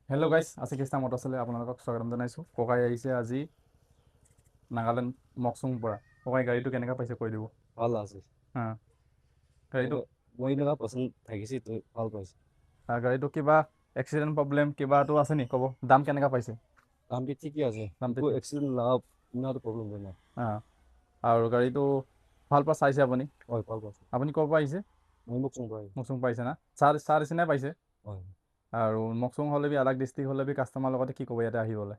Hello' গাইছ, আজি Krishna motorcycle আপোনালোকক স্বাগতম জনাইছোঁ। ককাই আহিছে আজি নাগালেণ্ড মকচুং পৰা। ককাই গাড়ীটো কেনেকুৱা পাইছে কৈ দিব। ভাল আছে। হা, গাড়ীটো মই এনেকুৱা পচন্দ থাকিছে তই ভাল পাইছে। গাড়ীটো কিবা এক্সিডেণ্ট প্ৰব্লেম কিবাটো আছে নি ক'ব। দাম কেনেকুৱা পাইছে? দামটো ঠিকে আছে, দামটো একো ঠিক এক্সিডেণ্ট লাভ ইমানো প্ৰব্লেম হোৱা নাই। আৰু গাড়ীটো ভাল পৰা চাইছে আপুনি? হয় ভাল পাইছে। আপুনি ক'ৰ পৰা আহিছে? মই মোক চোন পাই। মকচুং পাইছে না? চাহ নিচিনাই পাইছে। হয় আৰু মকচুং হ'লে আলাগ ডিষ্ট্ৰিক্ট হ'লে কাষ্টমাৰ লগতে কি ক'ব ইয়াতে আহিবলৈ?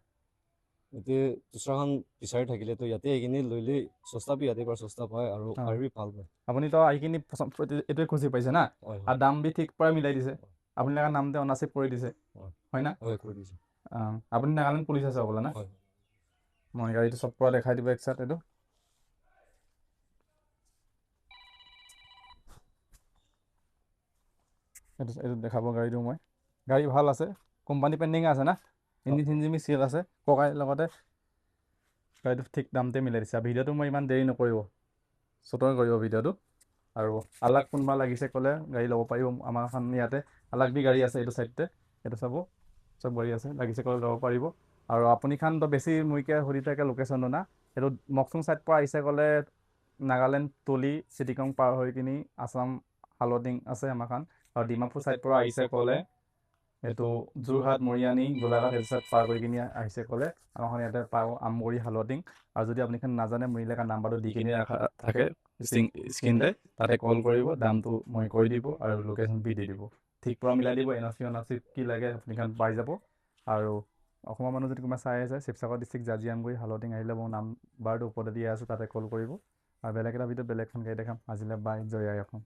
এতিয়া দুচৰাখন বিচাৰি থাকিলেতো ইয়াতে এইখিনি লৈ লৈ সস্তা বি ইয়াতে পৰা সস্তা পায় আৰু অঁ, গাড়ী ভাল পায়। আপুনিতো আহিখিনি এইটোৱে খুচি পাইছে না? হয় আৰু হয় দাম বি ঠিক পৰাই মিলাই দিছে। আপুনি লগা নামতে অনাচিভ কৰি দিছে, হয় হয় না? হয় কৰি দিছোঁ। আপুনি নাগালেণ্ড পুলিচ আছে হ'বলা না? হয় মই গাড়ীটো চব পৰা দেখাই দিব একচাত এইটো। এইটো দেখাব গাড়ীটো মই। গাড়ী ভাল আছে, কোম্পানী পেণ্ডিং আছে না? ইঞ্জিন চিঞ্জিন চিল আছে। ককাই লগতে গাড়ীটো ঠিক দামতে মিলাই দিছে। ভিডিঅ'টো মই ইমান দেৰি নকৰিব, চুটৰ কৰিব ভিডিঅ'টো। আৰু আলাগ কোনোবা লাগিছে ক'লে গাড়ী ল'ব পাৰিব। আমাৰ এখন ইয়াতে আলাগ বি গাড়ী আছে এইটো চাইডতে, এইটো চাব চব গাড়ী আছে, লাগিছে ক'লে ল'ব পাৰিব। আৰু আপুনি খানতো বেছি মুইকে সুধি থাকে লোকেশ্যনটো না, সেইটো মকচুং চাইড পৰা আহিছে ক'লে নাগালেণ্ড তুলি চিটিকং পাৰ হৈ কিনি আছাম হালদিং আছে আমাৰ খান। আৰু ডিমাপুৰ চাইড পৰা আহিছে ক'লে এইটো যোৰহাট মৰিয়ানী গোলাঘাট সেইটো চাইড পাৰ কৰি কিনি আহিছে ক'লে আমাৰখন ইয়াতে পাব আমগুৰি হালদিং। আৰু যদি আপুনি নাজানে মোৰ এলেকাৰ নাম্বাৰটো দি কিনি ৰাখা থাকে স্ক্ৰীণতে, তাতে কল কৰিব, দামটো মই কৈ দিব আৰু লোকেশ্যন বি দি দিব। ঠিক পৰা মিলাই দিব। এনঅ'চি কি লাগে আপুনি পাই যাব। আৰু অসমৰ মানুহ যদি কোনোবা চাই আছে শিৱসাগৰ ডিষ্ট্ৰিক্ট জাজিয়ামগুৰি হালদিং আহিলে মোৰ নাম্বাৰটো ওপৰতে দিয়া আছে, তাতে কল কৰিব। আৰু বেলেগ এটা ভিডিঅ'ত বেলেগখন গাড়ী দেখাম। আজিলৈ বাই, জয় আই অসম।